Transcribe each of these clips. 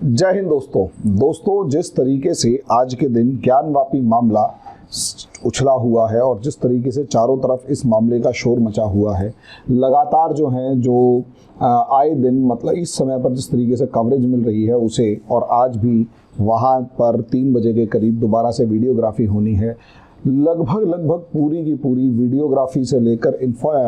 जय हिंद दोस्तों, जिस तरीके से आज के दिन ज्ञानवापी मामला उछला हुआ है और जिस तरीके से चारों तरफ इस मामले का शोर मचा हुआ है, लगातार जो आए दिन मतलब इस समय पर जिस तरीके से कवरेज मिल रही है उसे, और आज भी वहाँ पर 3 बजे के करीब दोबारा से वीडियोग्राफी होनी है। लगभग पूरी की पूरी वीडियोग्राफी से लेकर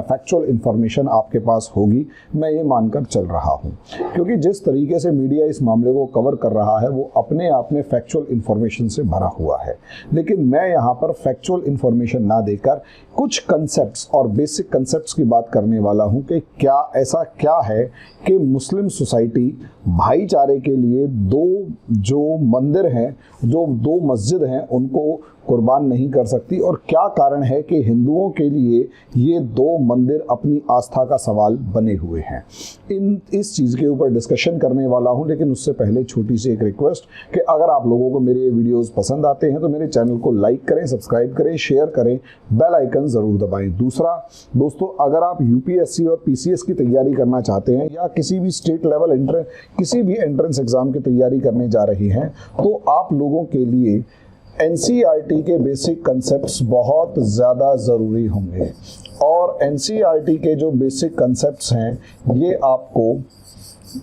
फैक्चुअल इन्फॉर्मेशन आपके पास होगी, मैं ये मानकर चल रहा हूँ, क्योंकि जिस तरीके से मीडिया इस मामले को कवर कर रहा है वो अपने आप में फैक्चुअल इन्फॉर्मेशन से भरा हुआ है। लेकिन मैं यहाँ पर फैक्चुअल इन्फॉर्मेशन ना देकर कुछ कंसेप्ट्स और बेसिक कंसेप्ट्स की बात करने वाला हूँ कि ऐसा क्या है कि मुस्लिम सोसाइटी भाईचारे के लिए जो मंदिर हैं, जो 2 मस्जिद हैं, उनको कुर्बान नहीं कर सकती, और क्या कारण है कि हिंदुओं के लिए ये 2 मंदिर अपनी आस्था का सवाल बने हुए हैं। इस चीज़ के ऊपर डिस्कशन करने वाला हूं, लेकिन उससे पहले छोटी सी एक रिक्वेस्ट कि अगर आप लोगों को मेरे वीडियोस पसंद आते हैं तो मेरे चैनल को लाइक करें, सब्सक्राइब करें, शेयर करें, बेल आइकन ज़रूर दबाएं। दूसरा दोस्तों, अगर आप यूपीएससी और पीसीएस की तैयारी करना चाहते हैं या किसी भी स्टेट लेवल किसी भी एंट्रेंस एग्जाम की तैयारी करने जा रही हैं, तो आप लोगों के लिए एनसीईआरटी के बेसिक कंसेप्ट्स बहुत ज़्यादा ज़रूरी होंगे। और एनसीईआरटी के जो बेसिक कंसेप्ट्स हैं ये आपको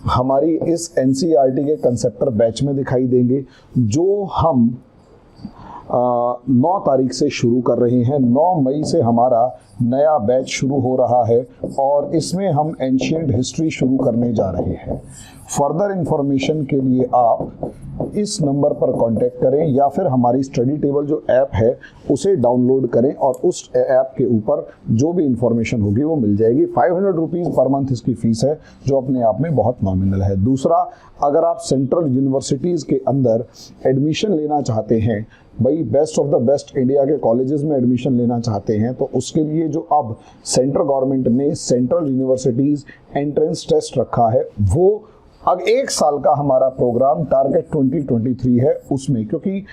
हमारी इस एनसीईआरटी के कंसेप्टर बैच में दिखाई देंगे, जो हम 9 तारीख से शुरू कर रहे हैं। 9 मई से हमारा नया बैच शुरू हो रहा है और इसमें हम एंशिएंट हिस्ट्री शुरू करने जा रहे हैं। फर्दर इंफॉर्मेशन के लिए आप इस नंबर पर कांटेक्ट करें या फिर हमारी स्टडी टेबल जो ऐप है उसे डाउनलोड करें और उस ऐप के ऊपर जो भी इंफॉर्मेशन होगी वो मिल जाएगी। 500 रुपीज़ पर मंथ इसकी फीस है, जो अपने आप में बहुत नॉमिनल है। दूसरा, अगर आप सेंट्रल यूनिवर्सिटीज़ के अंदर एडमिशन लेना चाहते हैं, भाई best of the best India के कॉलेजेस में एडमिशन लेना चाहते हैं, तो उसके लिए जो अब सेंट्रल गवर्नमेंट ने सेंट्रल यूनिवर्सिटीज़ एंट्रेंस टेस्ट रखा है, वो अब 1 साल का हमारा प्रोग्राम टारगेट 2023 है उसमें, क्योंकि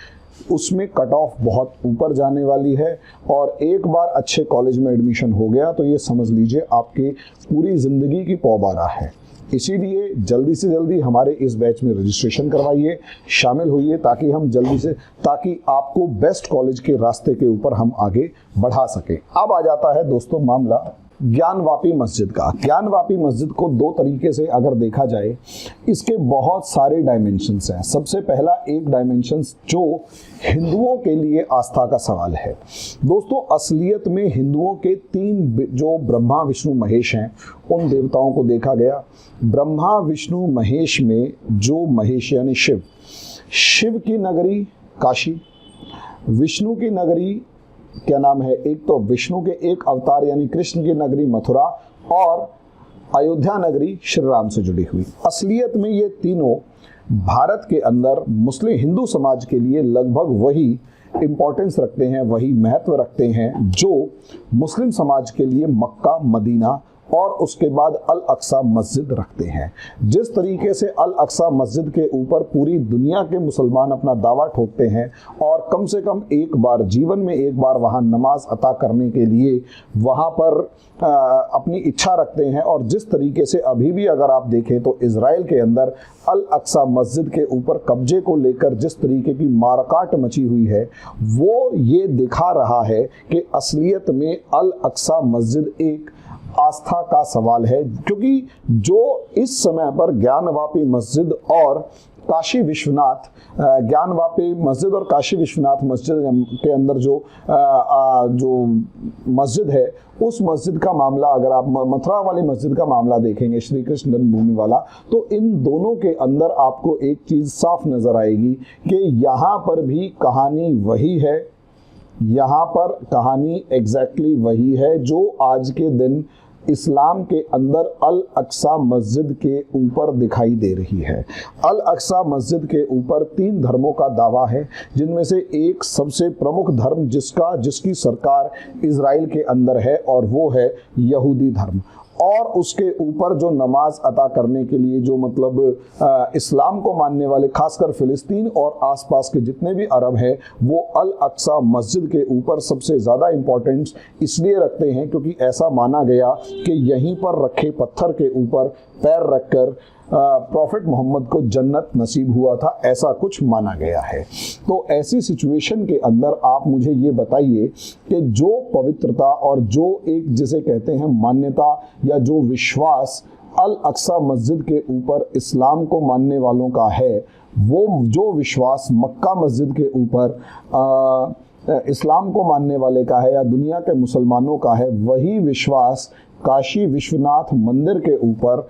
उसमें कट ऑफ बहुत ऊपर जाने वाली है और एक बार अच्छे कॉलेज में एडमिशन हो गया तो ये समझ लीजिए आपके पूरी ज़िंदगी की पौबारा है। इसीलिए जल्दी से जल्दी हमारे इस बैच में रजिस्ट्रेशन करवाइए, शामिल होइए, ताकि आपको बेस्ट कॉलेज के रास्ते के ऊपर हम आगे बढ़ा सकें। अब आ जाता है दोस्तों मामला ज्ञानवापी मस्जिद का। ज्ञानवापी मस्जिद को 2 तरीके से अगर देखा जाए, इसके बहुत सारे डायमेंशंस हैं। सबसे पहला एक डायमेंशंस जो हिंदुओं के लिए आस्था का सवाल है। दोस्तों, असलियत में हिंदुओं के 3 जो ब्रह्मा विष्णु महेश हैं, उन देवताओं को देखा गया। ब्रह्मा विष्णु महेश में जो महेश यानी शिव की नगरी काशी, विष्णु की नगरी क्या नाम है, एक तो विष्णु के एक अवतार यानी कृष्ण की नगरी मथुरा, और अयोध्या नगरी श्री राम से जुड़ी हुई। असलियत में ये तीनों भारत के अंदर मुस्लिम हिंदू समाज के लिए लगभग वही इंपॉर्टेंस रखते हैं, वही महत्व रखते हैं जो मुस्लिम समाज के लिए मक्का, मदीना और उसके बाद अल अक्सा मस्जिद रखते हैं। जिस तरीके से अल अक्सा मस्जिद के ऊपर पूरी दुनिया के मुसलमान अपना दावा ठोकते हैं और कम से कम एक बार जीवन में एक बार वहाँ नमाज अता करने के लिए वहाँ पर अपनी इच्छा रखते हैं, और जिस तरीके से अभी भी अगर आप देखें तो इजराइल के अंदर अल अक्सा मस्जिद के ऊपर कब्जे को लेकर जिस तरीके की मारकाट मची हुई है, वो ये दिखा रहा है कि असलियत में अल अक्सा मस्जिद एक आस्था का सवाल है, क्योंकि जो इस समय पर ज्ञानवापी मस्जिद और काशी विश्वनाथ मस्जिद के अंदर जो मस्जिद है, उस मस्जिद का मामला अगर आप मथुरा वाली मस्जिद का मामला देखेंगे, श्री कृष्ण जन्मभूमि वाला, तो इन दोनों के अंदर आपको एक चीज़ साफ नजर आएगी कि यहाँ पर भी कहानी वही है, यहाँ पर कहानी एग्जैक्टली वही है जो आज के दिन इस्लाम के अंदर अल अक्सा मस्जिद के ऊपर दिखाई दे रही है। अल अक्सा मस्जिद के ऊपर 3 धर्मों का दावा है, जिनमें से एक सबसे प्रमुख धर्म जिसकी सरकार इजराइल के अंदर है, और वो है यहूदी धर्म। और उसके ऊपर जो नमाज अता करने के लिए जो मतलब इस्लाम को मानने वाले खासकर फिलिस्तीन और आसपास के जितने भी अरब हैं, वो अल अक्सा मस्जिद के ऊपर सबसे ज़्यादा इम्पोर्टेंस इसलिए रखते हैं क्योंकि ऐसा माना गया कि यहीं पर रखे पत्थर के ऊपर पैर रखकर प्रॉफिट मोहम्मद को जन्नत नसीब हुआ था, ऐसा कुछ माना गया है। तो ऐसी सिचुएशन के अंदर आप मुझे ये बताइए कि जो पवित्रता और जो एक जिसे कहते हैं मान्यता या जो विश्वास अल अक्सा मस्जिद के ऊपर इस्लाम को मानने वालों का है, वो जो विश्वास मक्का मस्जिद के ऊपर इस्लाम को मानने वाले का है या दुनिया के मुसलमानों का है, वही विश्वास काशी विश्वनाथ मंदिर के ऊपर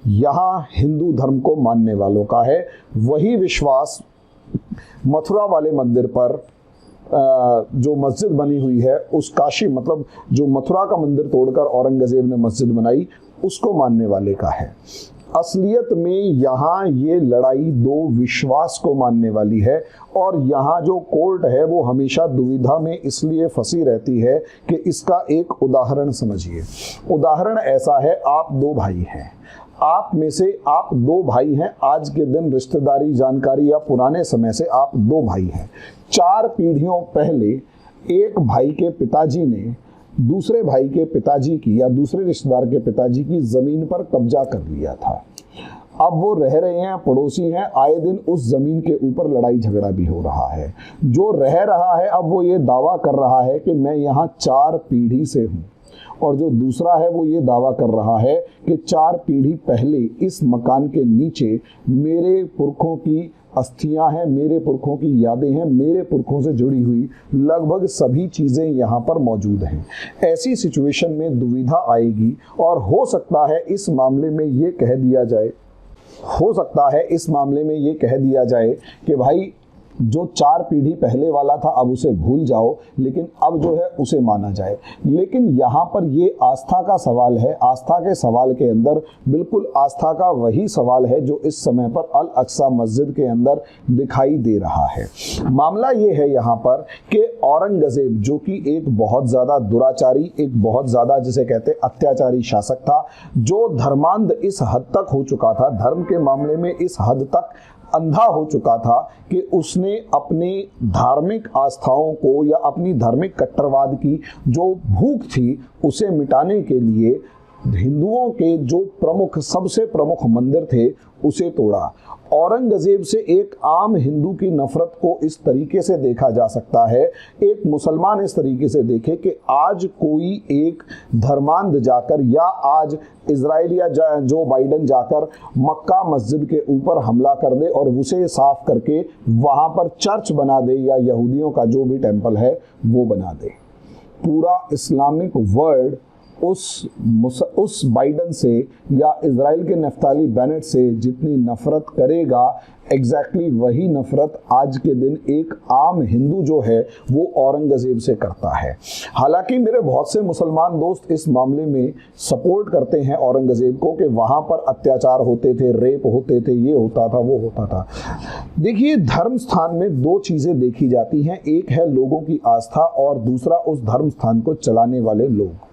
यहाँ हिंदू धर्म को मानने वालों का है। वही विश्वास मथुरा वाले मंदिर पर जो मस्जिद बनी हुई है, उस काशी मतलब जो मथुरा का मंदिर तोड़कर औरंगजेब ने मस्जिद बनाई, उसको मानने वाले का है। असलियत में यहाँ ये लड़ाई दो विश्वास को मानने वाली है और यहाँ जो कोर्ट है वो हमेशा दुविधा में इसलिए फंसी रहती है कि इसका एक उदाहरण समझिए। उदाहरण ऐसा है, आप दो भाई हैं, आप में से आप दो भाई हैं, आज के दिन रिश्तेदारी जानकारी या पुराने समय से आप दो भाई हैं। 4 पीढ़ियों पहले एक भाई के पिताजी ने दूसरे भाई के पिताजी की या दूसरे रिश्तेदार के पिताजी की जमीन पर कब्जा कर लिया था। अब वो रह रहे हैं, पड़ोसी हैं, आए दिन उस जमीन के ऊपर लड़ाई झगड़ा भी हो रहा है। जो रह रहा है अब वो ये दावा कर रहा है कि मैं यहाँ 4 पीढ़ी से हूँ, और जो दूसरा है वो ये दावा कर रहा है कि 4 पीढ़ी पहले इस मकान के नीचे मेरे पुरखों की अस्थियां हैं, मेरे पुरखों की यादें हैं, मेरे पुरखों से जुड़ी हुई लगभग सभी चीज़ें यहाँ पर मौजूद हैं। ऐसी सिचुएशन में दुविधा आएगी और हो सकता है इस मामले में ये कह दिया जाए, कि भाई जो 4 पीढ़ी पहले वाला था अब उसे भूल जाओ, लेकिन अब जो है उसे माना जाए। लेकिन यहाँ पर ये आस्था का सवाल है। आस्था के सवाल के अंदर बिल्कुल आस्था का वही सवाल है जो इस समय पर अल अक्सा मस्जिद के अंदर दिखाई दे रहा है। मामला ये है यहाँ पर कि औरंगजेब जो कि एक बहुत ज़्यादा दुराचारी, एक बहुत ज़्यादा जिसे कहते अत्याचारी शासक था, जो धर्मांध इस हद तक हो चुका था, धर्म के मामले में इस हद तक अंधा हो चुका था कि उसने अपनी धार्मिक आस्थाओं को या अपनी धार्मिक कट्टरवाद की जो भूख थी उसे मिटाने के लिए हिंदुओं के जो सबसे प्रमुख मंदिर थे उसे तोड़ा। औरंगजेब से एक आम हिंदू की नफरत को इस तरीके से देखा जा सकता है, एक मुसलमान इस तरीके से देखे कि आज कोई एक धर्मांध जाकर या आज इजराइल या जो बाइडन जाकर मक्का मस्जिद के ऊपर हमला कर दे और उसे साफ करके वहां पर चर्च बना दे या यहूदियों का जो भी टेंपल है वो बना दे। पूरा इस्लामिक वर्ल्ड उस बाइडन से या इजराइल के नफ्ताली बेनेट से जितनी नफरत करेगा, एग्जैक्टली वही नफरत आज के दिन एक आम हिंदू जो है वो औरंगजेब से करता है। हालांकि मेरे बहुत से मुसलमान दोस्त इस मामले में सपोर्ट करते हैं औरंगजेब को कि वहाँ पर अत्याचार होते थे, रेप होते थे, ये होता था, वो होता था। देखिए, धर्म स्थान में 2 चीज़ें देखी जाती हैं, एक है लोगों की आस्था और दूसरा उस धर्म स्थान को चलाने वाले लोग।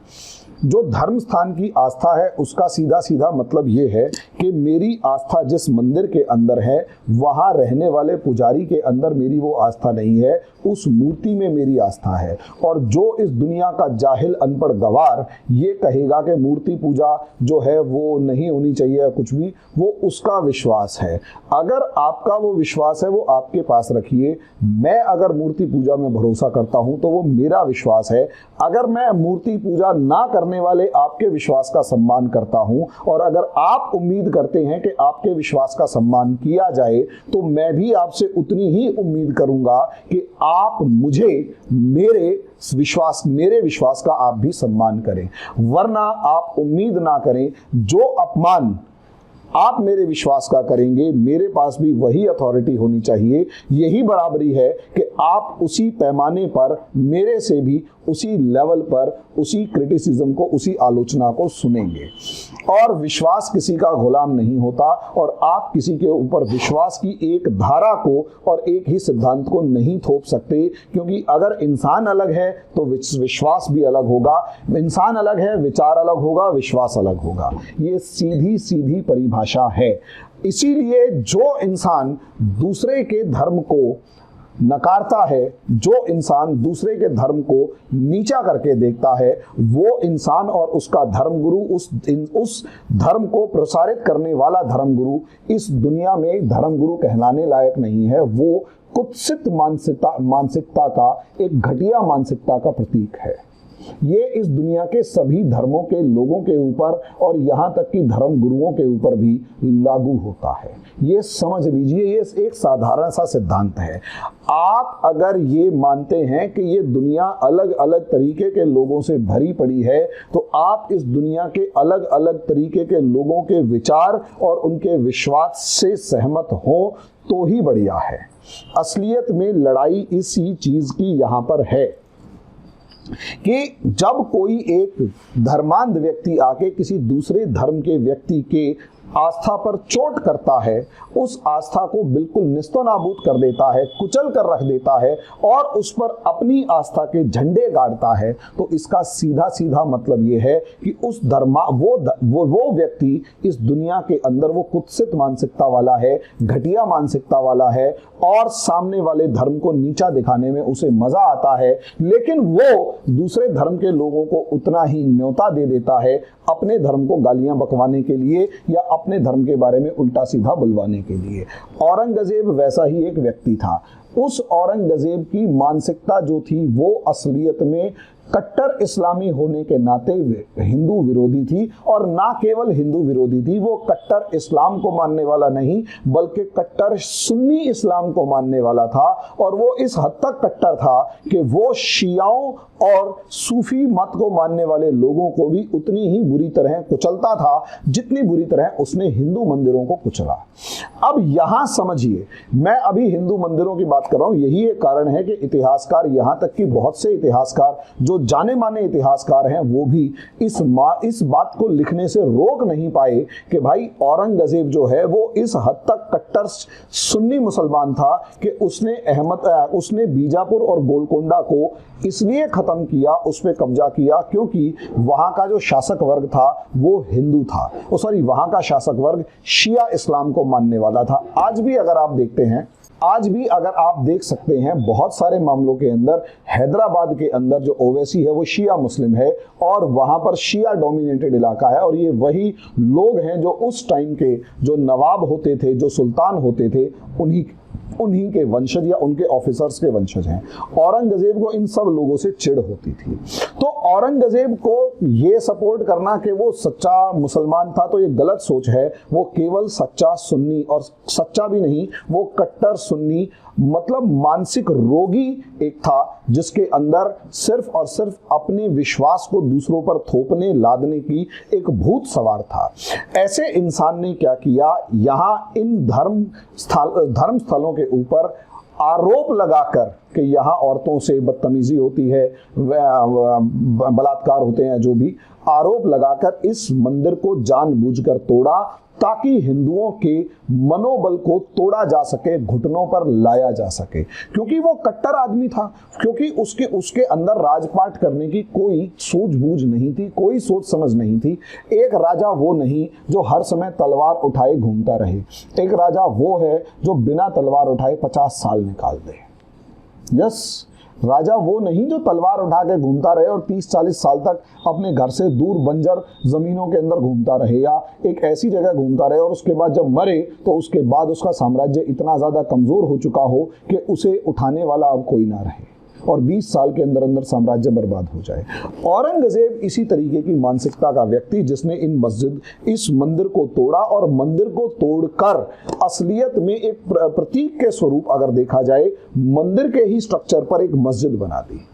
जो धर्म स्थान की आस्था है उसका सीधा सीधा मतलब ये है कि मेरी आस्था जिस मंदिर के अंदर है वहाँ रहने वाले पुजारी के अंदर मेरी वो आस्था नहीं है, उस मूर्ति में मेरी आस्था है। और जो इस दुनिया का जाहिल अनपढ़ गवार ये कहेगा कि मूर्ति पूजा जो है वो नहीं होनी चाहिए या कुछ भी, वो उसका विश्वास है। अगर आपका वो विश्वास है वो आपके पास रखिए। मैं अगर मूर्ति पूजा में भरोसा करता हूँ तो वो मेरा विश्वास है। अगर मैं मूर्ति पूजा ना करने वाले आपके विश्वास का सम्मान करता हूं और अगर आप उम्मीद करते हैं कि आपके विश्वास का सम्मान किया जाए तो मैं भी आपसे उतनी ही उम्मीद करूंगा कि आप मुझे मेरे विश्वास का आप भी सम्मान करें। वरना आप उम्मीद ना करें, जो अपमान आप मेरे विश्वास का करेंगे मेरे पास भी वही अथॉरिटी होनी चाहिए। यही बराबरी है कि आप उसी पैमाने पर मेरे से भी उसी लेवल पर उसी क्रिटिसिज्म को, उसी आलोचना को सुनेंगे। और विश्वास किसी का गुलाम नहीं होता और आप किसी के ऊपर विश्वास की एक धारा को और एक ही सिद्धांत को नहीं थोप सकते, क्योंकि अगर इंसान अलग है तो विश्वास भी अलग होगा। इंसान अलग है, विचार अलग होगा, विश्वास अलग होगा। ये सीधी सीधी परिभाषा है। इसीलिए जो इंसान दूसरे के धर्म को नकारता है, जो इंसान दूसरे के धर्म को नीचा करके देखता है, वो इंसान और उसका धर्मगुरु, उस धर्म को प्रसारित करने वाला धर्मगुरु इस दुनिया में धर्मगुरु कहलाने लायक नहीं है। वो कुत्सित मानसिकता का, एक घटिया मानसिकता का प्रतीक है। ये इस दुनिया के सभी धर्मों के लोगों के ऊपर और यहाँ तक कि धर्म गुरुओं के ऊपर भी लागू होता है। ये समझ लीजिए, ये एक साधारण सा सिद्धांत है। आप अगर ये मानते हैं कि ये दुनिया अलग अलग तरीके के लोगों से भरी पड़ी है, तो आप इस दुनिया के अलग अलग तरीके के लोगों के विचार और उनके विश्वास से सहमत हो तो ही बढ़िया है। असलियत में लड़ाई इसी चीज की यहाँ पर है कि जब कोई एक धर्मांध व्यक्ति आके किसी दूसरे धर्म के व्यक्ति के आस्था पर चोट करता है, उस आस्था को बिल्कुल निस्तनाबूद कर देता है, कुचल कर रख देता है और उस पर अपनी आस्था के झंडे गाड़ता है, तो इसका सीधा सीधा मतलब ये है कि उस वो व्यक्ति इस दुनिया के अंदर वो कुत्सित मानसिकता वाला है, घटिया मानसिकता वाला है और सामने वाले धर्म को नीचा दिखाने में उसे मजा आता है, लेकिन वो दूसरे धर्म के लोगों को उतना ही न्योता दे देता है अपने धर्म को गालियां बकवाने के लिए या अपने धर्म के बारे में उल्टा सीधा बुलवाने के लिए। औरंगजेब वैसा ही एक व्यक्ति था। उस औरंगजेब की मानसिकता जो थी वो असलियत में कट्टर इस्लामी होने के नाते हिंदू विरोधी थी, और ना केवल हिंदू विरोधी थी, वो कट्टर इस्लाम को मानने वाला नहीं बल्कि कट्टर सुन्नी इस्लाम को मानने वाला था। और वो इस हद तक कट्टर था कि वो शियाओं और सूफी मत को मानने वाले लोगों को भी उतनी ही बुरी तरह कुचलता था जितनी बुरी तरह उसने हिंदू मंदिरों को कुचला। अब यहां समझिए, मैं अभी हिंदू मंदिरों की बात कर रहा हूं, यही एक कारण है कि इतिहासकार, यहां तक कि बहुत से इतिहासकार जो जाने माने इतिहासकार हैं, वो भी इस बात को लिखने से रोक नहीं पाए कि भाई औरंगजेब जो है वो इस हद तक कट्टर सुन्नी मुसलमान था कि उसने बीजापुर और गोलकोंडा को इसलिए खत्म किया, उस पर कब्जा किया क्योंकि वहां का जो शासक वर्ग था वो हिंदू था, वहां का शासक वर्ग शिया इस्लाम को मानने वाला था। आज भी अगर आप देख सकते हैं, बहुत सारे मामलों के अंदर हैदराबाद के अंदर जो ओवैसी है वो शिया मुस्लिम है और वहां पर शिया डोमिनेटेड इलाका है, और ये वही लोग हैं जो उस टाइम के जो नवाब होते थे, जो सुल्तान होते थे, उन्हीं के वंशज या उनके ऑफिसर्स के वंशज हैं। औरंगजेब को इन सब लोगों से चिढ़ होती थी, तो औरंगजेब को ये सपोर्ट करना कि वो सच्चा मुसलमान था तो ये गलत सोच है। वो केवल सच्चा सुन्नी, और सच्चा भी नहीं, वो कट्टर सुन्नी मतलब मानसिक रोगी एक था जिसके अंदर सिर्फ और सिर्फ अपने विश्वास को दूसरों पर थोपने लादने की एक भूत सवार था। ऐसे इंसान ने क्या किया, यहाँ इन धर्म स्थलों के ऊपर आरोप लगाकर कि यहाँ औरतों से बदतमीजी होती है, बलात्कार होते हैं, जो भी आरोप लगाकर इस मंदिर को जानबूझकर तोड़ा ताकि हिंदुओं के मनोबल को तोड़ा जा सके, घुटनों पर लाया जा सके, क्योंकि वो कट्टर आदमी था, क्योंकि उसके अंदर राजपाट करने की कोई सूझबूझ नहीं थी, कोई सोच समझ नहीं थी। एक राजा वो नहीं जो हर समय तलवार उठाए घूमता रहे, एक राजा वो है जो बिना तलवार उठाए 50 साल निकाल दे। यस, राजा वो नहीं जो तलवार उठा के घूमता रहे और 30-40 साल तक अपने घर से दूर बंजर जमीनों के अंदर घूमता रहे या एक ऐसी जगह घूमता रहे और उसके बाद जब मरे तो उसके बाद उसका साम्राज्य इतना ज्यादा कमजोर हो चुका हो कि उसे उठाने वाला अब कोई ना रहे और 20 साल के अंदर अंदर साम्राज्य बर्बाद हो जाए। औरंगजेब इसी तरीके की मानसिकता का व्यक्ति जिसने इस मंदिर को तोड़ा और मंदिर को तोड़कर असलियत में एक प्रतीक के स्वरूप अगर देखा जाए मंदिर के ही स्ट्रक्चर पर एक मस्जिद बना दी।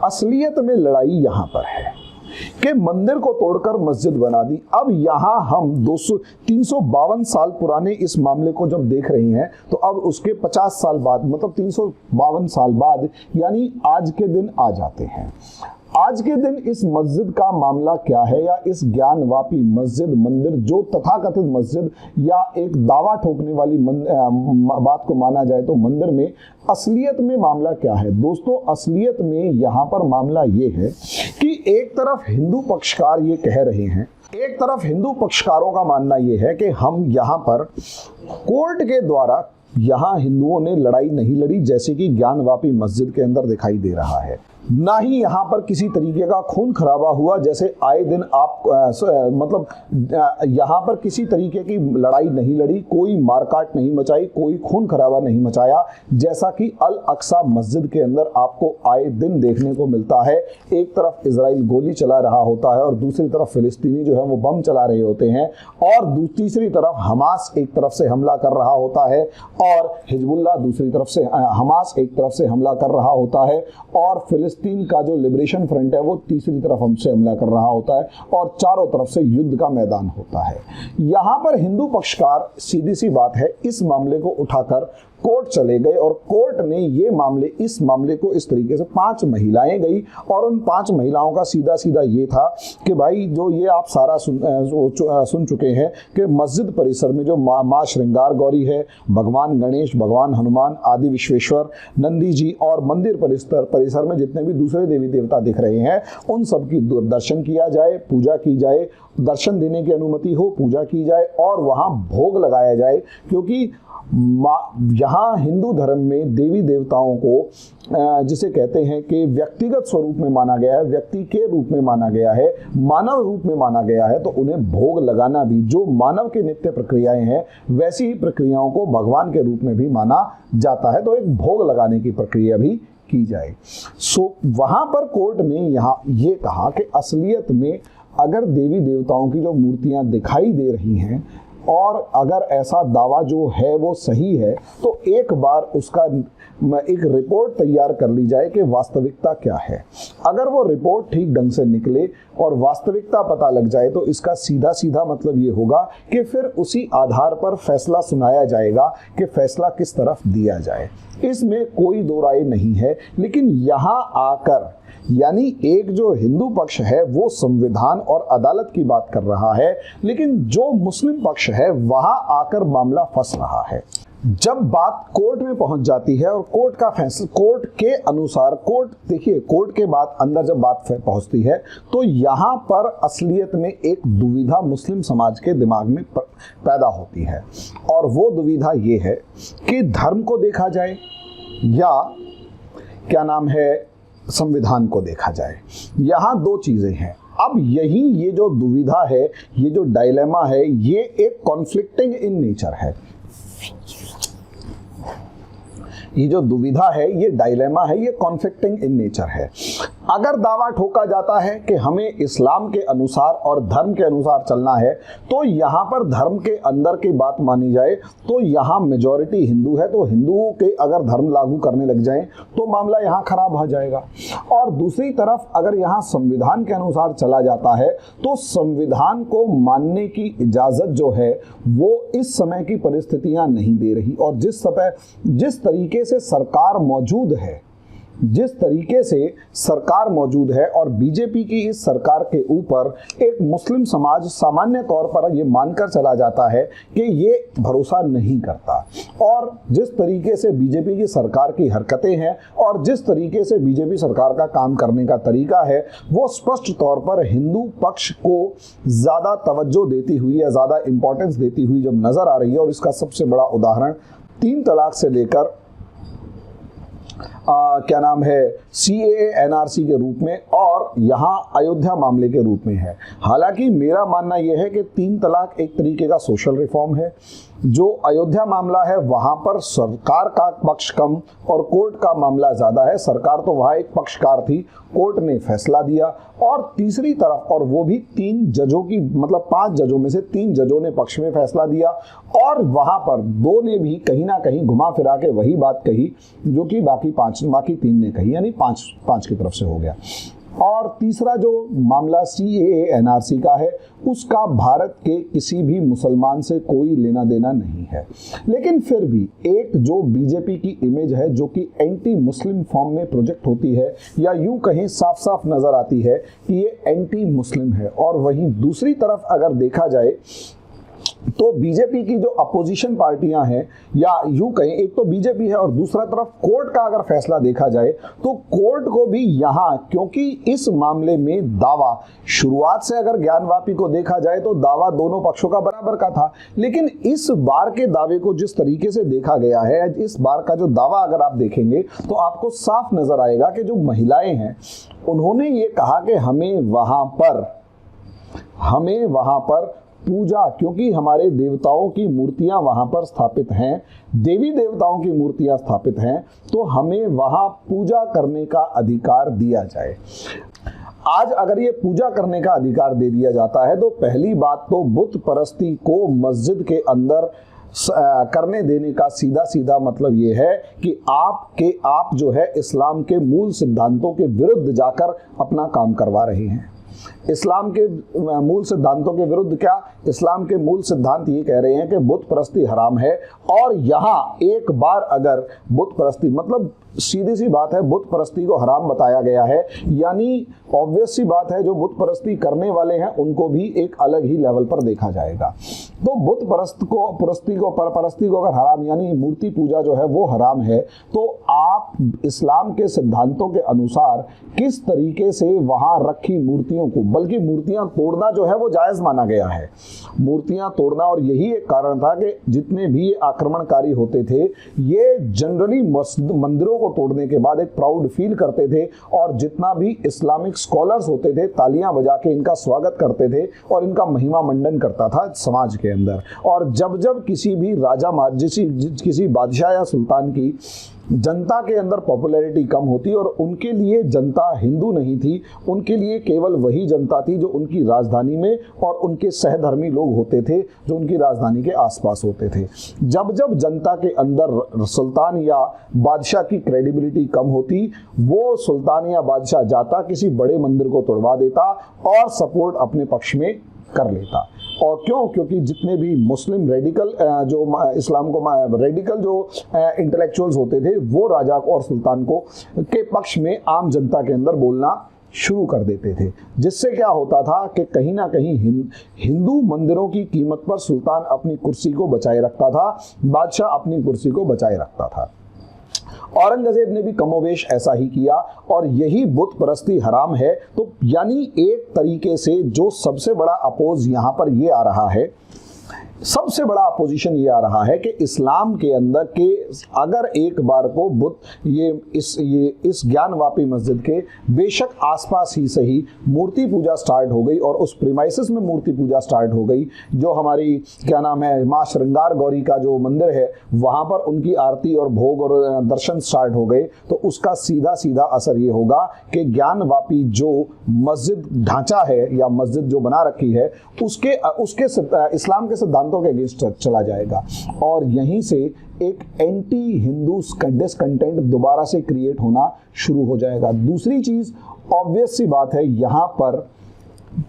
असलियत में लड़ाई यहां पर है कि मंदिर को तोड़कर मस्जिद बना दी। अब यहां हम 352 साल पुराने इस मामले को जब देख रहे हैं तो अब उसके 50 साल बाद मतलब 352 साल बाद यानी आज के दिन आ जाते हैं। आज के दिन इस मस्जिद का मामला क्या है या इस ज्ञानवापी मस्जिद मंदिर जो तथाकथित मस्जिद या एक दावा ठोकने वाली बात को माना जाए तो मंदिर में असलियत में मामला क्या है। दोस्तों, असलियत में यहाँ पर मामला ये है कि एक तरफ हिंदू पक्षकार ये कह रहे हैं, एक तरफ हिंदू पक्षकारों का मानना ये है कि हम यहाँ पर कोर्ट के द्वारा यहाँ हिंदुओं ने लड़ाई नहीं लड़ी, जैसे कि ज्ञानवापी मस्जिद के अंदर दिखाई दे रहा है। ना ही यहाँ पर किसी तरीके का खून खराबा हुआ, जैसे आए दिन आप यहाँ पर किसी तरीके की लड़ाई नहीं लड़ी, कोई मारकाट नहीं मचाई, कोई खून खराबा नहीं मचाया, जैसा कि अल अक्सा मस्जिद के अंदर आपको आए दिन देखने को मिलता है। एक तरफ इजराइल गोली चला रहा होता है और दूसरी तरफ फिलिस्तीनी जो है वो बम चला रहे होते हैं, और तीसरी तरफ हमास एक तरफ से हमला कर रहा होता है, और हिजबुल्लाह दूसरी तरफ से, हमास एक तरफ से हमला कर रहा होता है, और फिलिस्तीन का जो लिबरेशन फ्रंट है वो तीसरी तरफ हमसे हमला कर रहा होता है, और चारों तरफ से युद्ध का मैदान होता है। यहां पर हिंदू पक्षकार, सीधी सी बात है, इस मामले को उठाकर कोर्ट चले गए, और कोर्ट ने इस मामले को इस तरीके से 5 महिलाएं गई, और उन 5 महिलाओं का सीधा सीधा ये था कि भाई जो ये आप सारा सुन चुके हैं कि मस्जिद परिसर में जो माँ श्रृंगार गौरी है, भगवान गणेश, भगवान हनुमान, आदि विश्वेश्वर, नंदी जी, और मंदिर परिसर में जितने भी दूसरे देवी देवता दिख रहे हैं, उन सब की दर्शन किया जाए, पूजा की जाए, दर्शन देने की अनुमति हो, पूजा की जाए, और वहाँ भोग लगाया जाए, क्योंकि यहाँ हिंदू धर्म में देवी देवताओं को जिसे कहते हैं कि व्यक्तिगत स्वरूप में माना गया है, व्यक्ति के रूप में माना गया है, मानव रूप में माना गया है, तो उन्हें भोग लगाना भी, जो मानव की नित्य प्रक्रियाएं हैं वैसी ही प्रक्रियाओं को भगवान के रूप में भी माना जाता है, तो एक भोग लगाने की प्रक्रिया भी की जाए। वहां पर कोर्ट ने यहाँ ये कहा कि असलियत में अगर देवी देवताओं की जो मूर्तियां दिखाई दे रही हैं, और अगर ऐसा दावा जो है वो सही है, तो एक बार उसका एक रिपोर्ट तैयार कर ली जाए कि वास्तविकता क्या है। अगर वो रिपोर्ट ठीक ढंग से निकले और वास्तविकता पता लग जाए, तो इसका सीधा सीधा मतलब ये होगा कि फिर उसी आधार पर फैसला सुनाया जाएगा कि फैसला किस तरफ दिया जाए। इसमें कोई दो राय नहीं है। लेकिन यहाँ आकर, यानी एक जो हिंदू पक्ष है वो संविधान और अदालत की बात कर रहा है, लेकिन जो मुस्लिम पक्ष है वहां आकर मामला फंस रहा है। जब बात कोर्ट में पहुंच जाती है और कोर्ट का फैसला, कोर्ट के अनुसार, कोर्ट के बाद अंदर जब बात पहुंचती है, तो यहां पर असलियत में एक दुविधा मुस्लिम समाज के दिमाग में पैदा होती है, और वो दुविधा ये है कि धर्म को देखा जाए या क्या नाम है संविधान को देखा जाए। यहां 2 चीजें हैं। अब ये जो दुविधा है, ये जो डायलेमा है, ये एक कॉन्फ्लिक्टिंग इन नेचर है। ये जो दुविधा है, ये डायलेमा है, ये कॉन्फ्लिक्टिंग इन नेचर है। अगर दावा ठोका जाता है कि हमें इस्लाम के अनुसार और धर्म के अनुसार चलना है, तो यहाँ पर धर्म के अंदर की बात मानी जाए, तो यहाँ मेजॉरिटी हिंदू है, तो हिंदुओं के अगर धर्म लागू करने लग जाएं तो मामला यहाँ खराब हो जाएगा। और दूसरी तरफ अगर यहाँ संविधान के अनुसार चला जाता है, तो संविधान को मानने की इजाजत जो है वो इस समय की परिस्थितियां नहीं दे रही। और जिस तरीके से सरकार मौजूद है और बीजेपी की इस सरकार के ऊपर एक मुस्लिम समाज सामान्य तौर पर ये मानकर चला जाता है कि ये भरोसा नहीं करता, और जिस तरीके से बीजेपी की सरकार की हरकतें हैं और जिस तरीके से बीजेपी सरकार का काम करने का तरीका है, वो स्पष्ट तौर पर हिंदू पक्ष को ज़्यादा तवज्जो देती हुई या ज़्यादा इंपॉर्टेंस देती हुई जब नज़र आ रही है। और इसका सबसे बड़ा उदाहरण 3 तलाक से लेकर क्या नाम है CAA NRC के रूप में और यहाँ अयोध्या मामले के रूप में है। हालांकि मेरा मानना यह है कि 3 तलाक एक तरीके का सोशल रिफॉर्म है। जो अयोध्या मामला है वहाँ पर सरकार का पक्ष कम और कोर्ट का मामला ज़्यादा है। सरकार तो वहाँ एक पक्षकार थी, कोर्ट ने फैसला दिया, और तीसरी तरफ, और वो भी 3 जजों की, मतलब 5 जजों में से 3 जजों ने पक्ष में फैसला दिया, और वहाँ पर 2 ने भी कहीं ना कहीं घुमा फिरा के वही बात कही जो कि बाकी 3 ने कही, यानी 5 की तरफ से हो गया। और तीसरा जो मामला CAA NRC का है, उसका भारत के किसी भी मुसलमान से कोई लेना देना नहीं है। लेकिन फिर भी एक जो बीजेपी की इमेज है, जो कि एंटी मुस्लिम फॉर्म में प्रोजेक्ट होती है, या यूं कहीं साफ साफ नजर आती है कि ये एंटी मुस्लिम है। और वहीं दूसरी तरफ अगर देखा जाए तो बीजेपी की जो अपोजिशन पार्टियां हैं, या यूं कहें एक तो बीजेपी है और दूसरा तरफ कोर्ट का अगर फैसला देखा जाए तो कोर्ट को भी यहां, क्योंकि इस मामले में दावा शुरुआत से अगर ज्ञानवापी को देखा जाए तो दावा दोनों पक्षों का बराबर का था, लेकिन इस बार के दावे को जिस तरीके से देखा गया है, इस बार का जो दावा अगर आप देखेंगे तो आपको साफ नजर आएगा कि जो महिलाएं हैं उन्होंने ये कहा कि हमें वहां पर पूजा, क्योंकि हमारे देवताओं की मूर्तियां वहां पर स्थापित हैं, देवी देवताओं की मूर्तियां स्थापित हैं, तो हमें वहां पूजा करने का अधिकार दिया जाए। आज अगर ये पूजा करने का अधिकार दे दिया जाता है तो पहली बात तो बुत परस्ती को मस्जिद के अंदर करने देने का सीधा सीधा मतलब ये है कि आप जो है इस्लाम के मूल सिद्धांतों के विरुद्ध जाकर अपना काम करवा रहे हैं। इस्लाम के मूल सिद्धांतों के विरुद्ध क्या? इस्लाम के मूल सिद्धांत ये कह रहे हैं कि बुत परस्ती हराम है, और यहां एक बार अगर बुत परस्ती, मतलब सीधी सी बात है, बुत परस्ती को हराम बताया गया है, यानी ऑब्वियस सी बात है जो बुत परस्ती करने वाले हैं उनको भी एक अलग ही लेवल पर देखा जाएगा। तो बुत परस्ती को अगर हराम, यानी मूर्ति पूजा जो है वो हराम है, तो आप इस्लाम के सिद्धांतों के अनुसार किस तरीके से वहां रखी मूर्तियों को, बल्कि मूर्तियां तोड़ना जो है वो जायज माना गया है, मूर्तियां तोड़ना, और यही एक कारण था कि जितने भी आक्रमणकारी होते थे ये जनरली मंदिरों को तोड़ने के बाद एक प्राउड फील करते थे, और जितना भी इस्लामिक स्कॉलर्स होते थे तालियां बजा के इनका स्वागत करते थे और इनका महिमा मंडन करता था समाज के अंदर। और जब जब किसी भी किसी बादशाह या सुल्तान की जनता के अंदर पॉपुलैरिटी कम होती, और उनके लिए जनता हिंदू नहीं थी, उनके लिए केवल वही जनता थी जो उनकी राजधानी में और उनके सहधर्मी लोग होते थे जो उनकी राजधानी के आसपास होते थे। जब जब जनता के अंदर सुल्तान या बादशाह की क्रेडिबिलिटी कम होती, वो सुल्तान या बादशाह जाता किसी बड़े मंदिर को तोड़वा देता और सपोर्ट अपने पक्ष में कर लेता। और क्यों? क्योंकि जितने भी मुस्लिम रेडिकल जो इस्लाम को रेडिकल जो इंटेलेक्चुअल्स होते थे वो राजा और सुल्तान को के पक्ष में आम जनता के अंदर बोलना शुरू कर देते थे, जिससे क्या होता था कि कहीं ना कहीं हिंदू मंदिरों की कीमत पर सुल्तान अपनी कुर्सी को बचाए रखता था, बादशाह अपनी कुर्सी को बचाए रखता था। औरंगजेब ने भी कमोवेश ऐसा ही किया, और यही बुत परस्ती हराम है। तो यानी एक तरीके से जो सबसे बड़ा अपोज यहां पर ये आ रहा है, सबसे बड़ा अपोजिशन ये आ रहा है कि इस्लाम के अंदर के अगर एक बार को बुत इस ज्ञानवापी मस्जिद के बेशक आसपास ही सही मूर्ति पूजा स्टार्ट हो गई, और उस प्रीमाइसिस में मूर्ति पूजा स्टार्ट हो गई, जो हमारी क्या नाम है माँ श्रृंगार गौरी का जो मंदिर है वहां पर उनकी आरती और भोग और दर्शन स्टार्ट हो गए, तो उसका सीधा सीधा असर ये होगा कि ज्ञानवापी जो मस्जिद ढांचा है या मस्जिद जो बना रखी है उसके इस्लाम के सिद्धांतों के अगेंस्ट चला जाएगा, और यहीं से एक एंटी हिंदू डिसकंटेंट दोबारा से क्रिएट होना शुरू हो जाएगा। दूसरी चीज ऑब्वियस सी बात है यहां पर,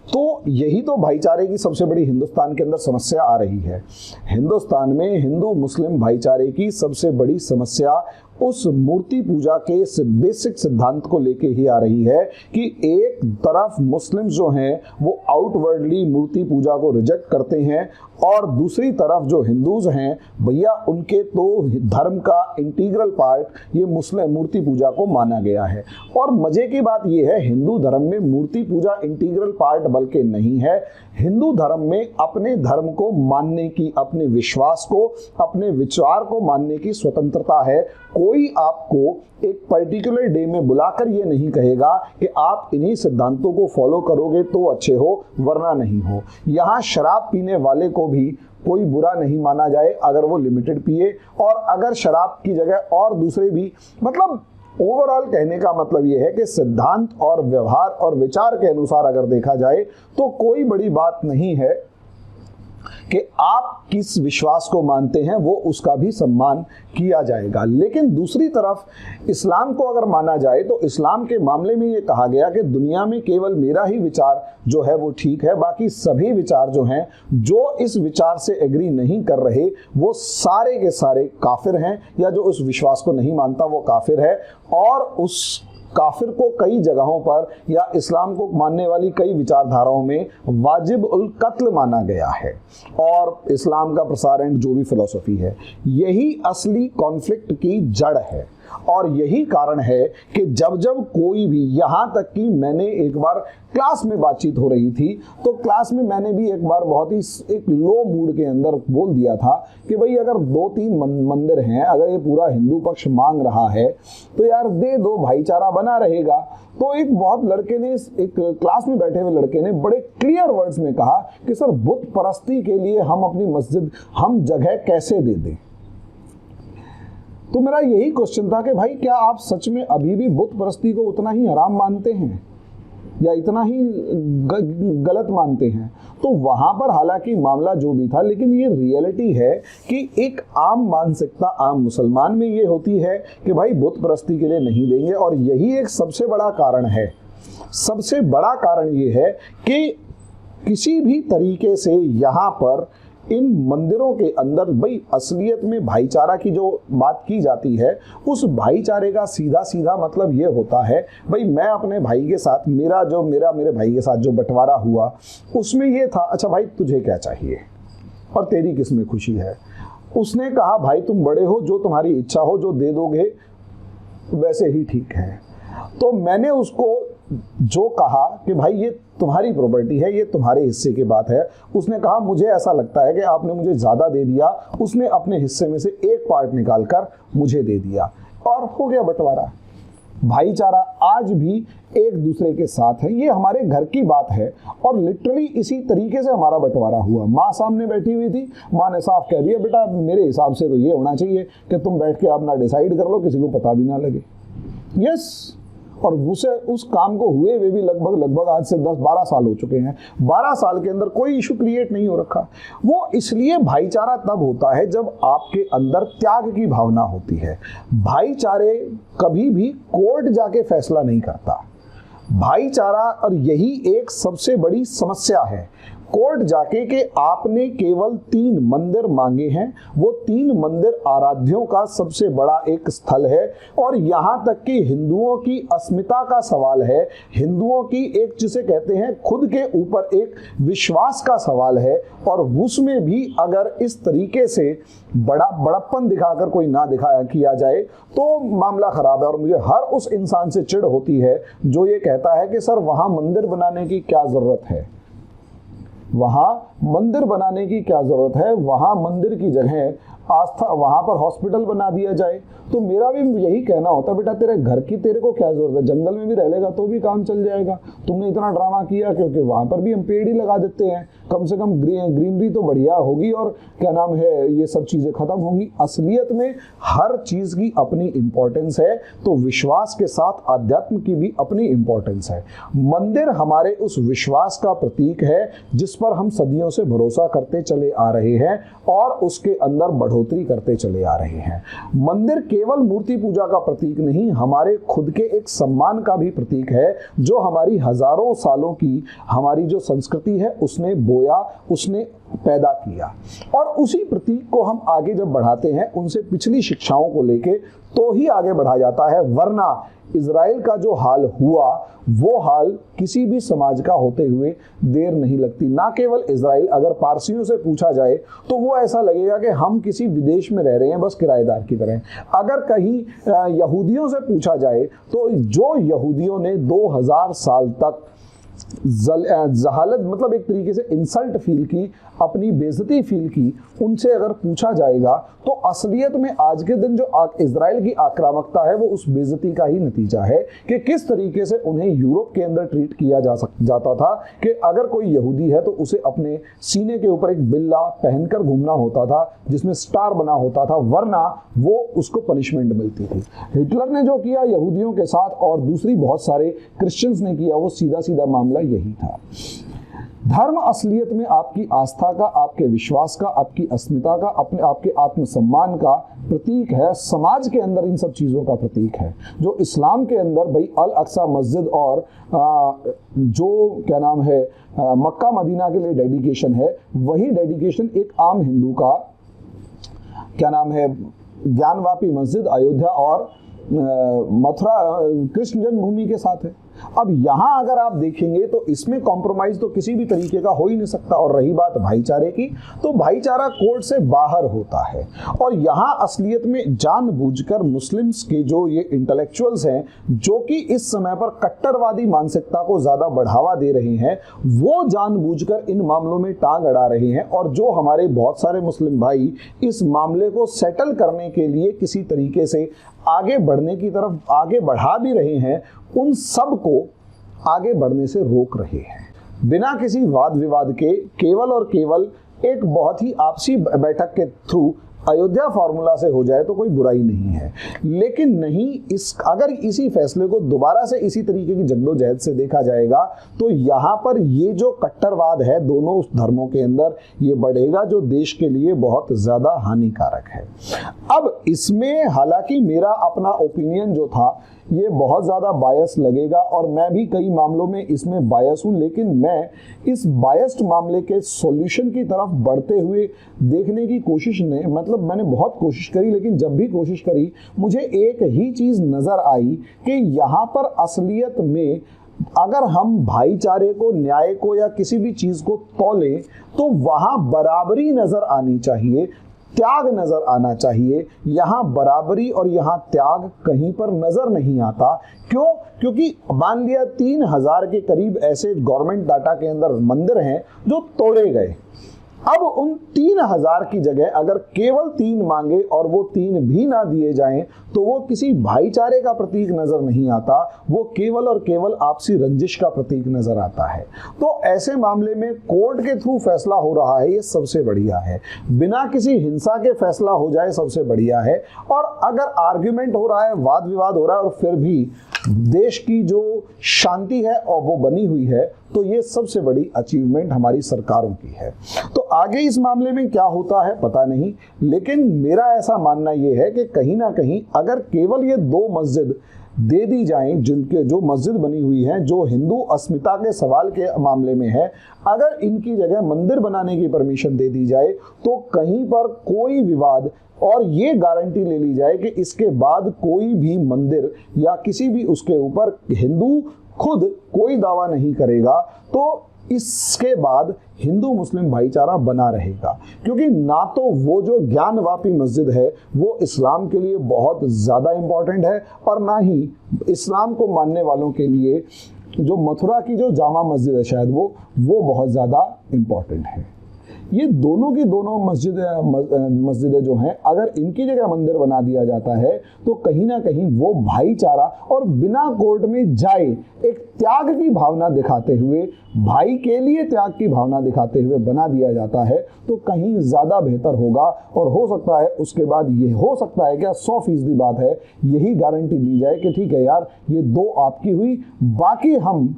तो यही तो भाईचारे की सबसे बड़ी हिंदुस्तान के अंदर समस्या आ रही है। हिंदुस्तान में हिंदू मुस्लिम भाईचारे की सबसे बड़ी समस्या उस मूर्ति पूजा के बेसिक सिद्धांत को लेके ही आ रही है कि एक तरफ मुस्लिम्स जो हैं वो आउटवर्डली मूर्ति पूजा को रिजेक्ट करते हैं, और दूसरी तरफ जो हिंदूज हैं भैया उनके तो धर्म का इंटीग्रल पार्ट ये मुस्लिम मूर्ति पूजा को माना गया है। और मजे की बात ये है, हिंदू धर्म में मूर्ति पूजा इंटीग्रल पार्ट बल्कि नहीं है। हिंदू धर्म में अपने धर्म को मानने की, अपने विश्वास को, अपने विचार को मानने की स्वतंत्रता है। कोई आपको एक पर्टिकुलर डे में बुलाकर ये नहीं कहेगा कि आप इन्हीं सिद्धांतों को फॉलो करोगे तो अच्छे हो वरना नहीं हो। यहाँ शराब पीने वाले को भी कोई बुरा नहीं माना जाए अगर वो लिमिटेड पिए, और अगर शराब की जगह और दूसरे भी, मतलब ओवरऑल कहने का मतलब ये है कि सिद्धांत और व्यवहार और विचार के अनुसार अगर देखा जाए तो कोई बड़ी बात नहीं है कि आप किस विश्वास को मानते हैं, वो उसका भी सम्मान किया जाएगा। लेकिन दूसरी तरफ इस्लाम को अगर माना जाए तो इस्लाम के मामले में ये कहा गया कि दुनिया में केवल मेरा ही विचार जो है वो ठीक है, बाकी सभी विचार जो हैं, जो इस विचार से एग्री नहीं कर रहे वो सारे के सारे काफिर हैं, या जो उस विश्वास को नहीं मानता वो काफिर है। और काफिर को कई जगहों पर या इस्लाम को मानने वाली कई विचारधाराओं में वाजिब उल कत्ल माना गया है। और इस्लाम का प्रसारण जो भी फिलॉसफी है, यही असली कॉन्फ्लिक्ट की जड़ है। और यही कारण है कि जब जब कोई भी, यहाँ तक कि मैंने एक बार क्लास में बातचीत हो रही थी तो क्लास में मैंने भी एक बार बहुत ही एक लो मूड के अंदर बोल दिया था कि भाई अगर 2-3 मंदिर हैं, अगर ये पूरा हिंदू पक्ष मांग रहा है तो यार दे दो, भाईचारा बना रहेगा। तो एक बहुत लड़के ने, एक क्लास में बैठे हुए लड़के ने बड़े क्लियर वर्ड्स में कहा कि सर बुत परस्ती के लिए हम अपनी मस्जिद, हम जगह कैसे दे दें। तो मेरा यही क्वेश्चन था कि भाई क्या आप सच में अभी भी बुत परस्ती को उतना ही हराम मानते हैं या इतना ही गलत मानते हैं? तो वहां पर हालांकि मामला जो भी था, लेकिन ये रियलिटी है कि एक आम मानसिकता आम मुसलमान में ये होती है कि भाई बुत परस्ती के लिए नहीं देंगे। और यही एक सबसे बड़ा कारण है। सबसे बड़ा कारण ये है कि किसी भी तरीके से यहाँ पर इन मंदिरों के अंदर भाई असलियत में भाईचारा की जो बात की जाती है, उस भाईचारे का सीधा सीधा मतलब ये होता है भाई मैं अपने भाई के साथ, मेरे भाई के साथ जो बंटवारा हुआ उसमें ये था, अच्छा भाई तुझे क्या चाहिए और तेरी किस में खुशी है। उसने कहा भाई तुम बड़े हो, जो तुम्हारी इच्छा हो जो दे दोगे वैसे ही ठीक है। तो मैंने उसको जो कहा कि भाई ये तुम्हारी प्रॉपर्टी है, ये तुम्हारे हिस्से की बात है। उसने कहा मुझे ऐसा लगता है कि आपने मुझे ज्यादा दे दिया। उसने अपने हिस्से में से एक पार्ट निकालकर मुझे दे दिया और हो गया बंटवारा। भाईचारा आज भी एक दूसरे के साथ है। ये हमारे घर की बात है और लिटरली इसी तरीके से हमारा बंटवारा हुआ। माँ सामने बैठी हुई थी, माँ ने साफ कह दिया बेटा मेरे हिसाब से तो ये होना चाहिए कि तुम बैठ के अपना डिसाइड कर लो, किसी को पता भी ना लगे। यस, और उस काम को हुए वे भी लगभग आज से 10-12 साल हो चुके हैं। 12 साल के अंदर कोई इशू क्रिएट नहीं हो रखा। वो इसलिए भाईचारा तब होता है जब आपके अंदर त्याग की भावना होती है। भाईचारे कभी भी कोर्ट जाके फैसला नहीं करता। भाईचारा, और यही एक सबसे बड़ी समस्या है, कोर्ट जाके कि आपने केवल 3 मंदिर मांगे हैं, वो 3 मंदिर आराध्यों का सबसे बड़ा एक स्थल है। और यहाँ तक कि हिंदुओं की अस्मिता का सवाल है, हिंदुओं की एक जिसे कहते हैं खुद के ऊपर एक विश्वास का सवाल है। और उसमें भी अगर इस तरीके से बड़प्पन दिखाकर कोई ना दिखाया किया जाए तो मामला खराब है। और मुझे हर उस इंसान से चिढ़ होती है जो ये कहता है कि सर वहां मंदिर बनाने की क्या जरूरत है, वहां मंदिर बनाने की क्या जरूरत है, वहां मंदिर की जगह आस्था, वहां पर हॉस्पिटल बना दिया जाए। तो मेरा भी यही कहना होता बेटा तेरे घर की तेरे को क्या जरूरत है, जंगल में भी रह लेगा तो भी काम चल जाएगा। तुमने इतना ड्रामा किया क्योंकि वहां पर भी हम पेड़ ही लगा देते हैं, कम से कम ग्रीनरी तो बढ़िया होगी और क्या नाम है ये सब चीजें खत्म होंगी। असलियत में हर चीज की अपनी इंपॉर्टेंस है, तो विश्वास के साथ आध्यात्म की भी अपनी इंपॉर्टेंस है। मंदिर हमारे उस विश्वास का प्रतीक है जिस पर हम सदियों से भरोसा करते चले आ रहे हैं और उसके अंदर बढ़ोतरी करते चले आ रहे हैं। मंदिर केवल मूर्ति पूजा का प्रतीक नहीं, हमारे खुद के एक सम्मान का भी प्रतीक है जो हमारी हजारों सालों की हमारी जो संस्कृति है उसने बोया, उसने पैदा किया। और उसी प्रतीक को हम आगे जब बढ़ाते हैं उनसे पिछली शिक्षाओं को लेके तो ही आगे बढ़ा जाता है। वरना इजराइल का जो हाल हुआ वो हाल किसी भी समाज का होते हुए देर नहीं लगती। ना केवल इजराइल, अगर पारसियों से पूछा जाए तो वो ऐसा लगेगा कि हम किसी विदेश में रह रहे हैं बस किराएदार की तरह। अगर कहीं यहूदियों से पूछा जाए तो जो यहूदियों ने 2000 साल तक जहालत मतलब एक तरीके से इंसल्ट फील की, अपनी बेइज्जती फील की, उनसे अगर पूछा जाएगा तो असलियत में आज के दिन जो इजराइल की आक्रामकता है वो उस बेइज्जती का ही नतीजा है कि किस तरीके से उन्हें यूरोप के अंदर ट्रीट किया जाता था कि अगर कोई यहूदी है तो उसे अपने सीने के ऊपर एक बिल्ला पहनकर घूमना होता था जिसमें स्टार बना होता था, वरना वो उसको पनिशमेंट मिलती थी। हिटलर ने जो किया यहूदियों के साथ और दूसरी बहुत सारे क्रिश्चियंस ने किया वो सीधा सीधा मामला यही था। धर्म असलियत में आपकी आस्था का, आपके विश्वास का, आपकी अस्मिता का, आपके आत्मसम्मान का प्रतीक है। समाज के अंदर इन सब चीजों का प्रतीक है। जो इस्लाम के अंदर भाई अल अक्सा मस्जिद और जो क्या नाम है मक्का मदीना के लिए डेडिकेशन है, वही डेडिकेशन एक आम हिंदू का क्या नाम है ज्ञानवापी मस्जिद अयोध्या और मथुरा कृष्ण जन्मभूमि के साथ है। अब यहाँ अगर आप देखेंगे तो इसमें कॉम्प्रोमाइज तो किसी भी तरीके का हो ही नहीं सकता। और रही बात भाईचारे की, तो भाईचारा कोड से बाहर होता है। और यहाँ असलियत में जानबूझकर मुस्लिम्स के जो ये इंटेलेक्चुअल्स हैं जो कि इस समय पर कट्टरवादी मानसिकता को ज्यादा बढ़ावा दे रहे हैं, वो जानबूझकर इन मामलों में टांग अड़ा रहे हैं। और जो हमारे बहुत सारे मुस्लिम भाई इस मामले को सेटल करने के लिए किसी तरीके से आगे बढ़ने की तरफ आगे बढ़ा भी रहे हैं, उन सब को आगे बढ़ने से रोक रहे हैं। बिना किसी वाद विवाद के केवल और केवल एक बहुत ही आपसी बैठक के थ्रू अयोध्या फॉर्मूला से हो जाए तो कोई बुराई नहीं है। लेकिन नहीं, अगर इसी फैसले को दोबारा से इसी तरीके की जद्दोजहद से देखा जाएगा तो यहाँ पर ये जो कट्टरवाद है दोनों धर्मों के अंदर, ये बढ़ेगा, जो देश के लिए बहुत ज्यादा हानिकारक है। अब इसमें हालांकि मेरा अपना ओपिनियन जो था ये बहुत ज़्यादा बायस लगेगा और मैं भी कई मामलों में इसमें बायस हूँ, लेकिन मैं इस बायस्ड मामले के सॉल्यूशन की तरफ बढ़ते हुए देखने की कोशिश नहीं, मतलब मैंने बहुत कोशिश करी, लेकिन जब भी कोशिश करी मुझे एक ही चीज़ नज़र आई कि यहाँ पर असलियत में अगर हम भाईचारे को, न्याय को या किसी भी चीज़ को तौलें तो वहाँ बराबरी नज़र आनी चाहिए, त्याग नजर आना चाहिए। यहां बराबरी और यहां त्याग कहीं पर नजर नहीं आता। क्यों? क्योंकि मान लिया 3000 के करीब ऐसे गवर्नमेंट डाटा के अंदर मंदिर हैं जो तोड़े गए। अब उन 3000 की जगह अगर केवल 3 मांगे और वो 3 भी ना दिए जाएं तो वो किसी भाईचारे का प्रतीक नजर नहीं आता, वो केवल और केवल आपसी रंजिश का प्रतीक नजर आता है। तो ऐसे मामले में कोर्ट के थ्रू फैसला हो रहा है, ये सबसे बढ़िया है। बिना किसी हिंसा के फैसला हो जाए सबसे बढ़िया है। और अगर आर्ग्यूमेंट हो रहा है, वाद विवाद हो रहा है और फिर भी देश की जो शांति है और वो बनी हुई है, तो ये सबसे बड़ी अचीवमेंट हमारी सरकारों की है। तो आगे इस मामले में क्या होता है पता नहीं, लेकिन मेरा ऐसा मानना ये है कि कहीं ना कहीं अगर केवल ये 2 मस्जिद दे दी जाएं, जिनके जो मस्जिद बनी हुई है, जो हिंदू अस्मिता के सवाल के मामले में है, अगर इनकी जगह मंदिर बनाने की परमिशन दे दी जाए तो कहीं पर कोई विवाद, और ये गारंटी ले ली जाए कि इसके बाद कोई भी मंदिर या किसी भी उसके ऊपर हिंदू खुद कोई दावा नहीं करेगा, तो इसके बाद हिंदू मुस्लिम भाईचारा बना रहेगा। क्योंकि ना तो वो जो ज्ञानवापी मस्जिद है वो इस्लाम के लिए बहुत ज़्यादा इम्पॉर्टेंट है, और ना ही इस्लाम को मानने वालों के लिए जो मथुरा की जो जामा मस्जिद है शायद वो बहुत ज़्यादा इम्पॉर्टेंट है। ये दोनों की दोनों मस्जिदें जो हैं, अगर इनकी जगह मंदिर बना दिया जाता है तो कहीं ना कहीं वो भाईचारा, और बिना कोर्ट में जाए एक त्याग की भावना दिखाते हुए, भाई के लिए त्याग की भावना दिखाते हुए बना दिया जाता है, तो कहीं ज़्यादा बेहतर होगा। और हो सकता है उसके बाद ये हो सकता है क्या 100% बात है, यही गारंटी दी जाए कि ठीक है यार, ये 2 आपकी हुई, बाकी हम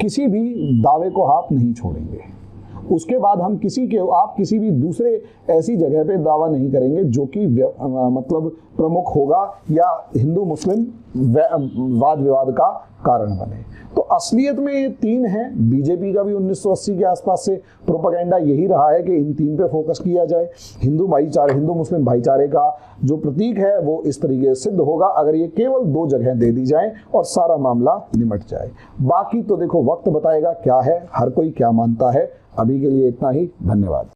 किसी भी दावे को हाथ नहीं छोड़ेंगे। उसके बाद हम आप किसी भी दूसरे ऐसी जगह पे दावा नहीं करेंगे जो कि मतलब प्रमुख होगा या हिंदू मुस्लिम वाद विवाद का कारण बने। तो असलियत में ये 3 हैं। बीजेपी का भी 1980 के आसपास से प्रोपेगेंडा यही रहा है कि इन 3 पे फोकस किया जाए। हिंदू मुस्लिम भाईचारे का जो प्रतीक है वो इस तरीके से सिद्ध होगा अगर ये केवल 2 जगह दे दी जाए और सारा मामला निमट जाए। बाकी तो देखो वक्त बताएगा क्या है, हर कोई क्या मानता है। अभी के लिए इतना ही, धन्यवाद।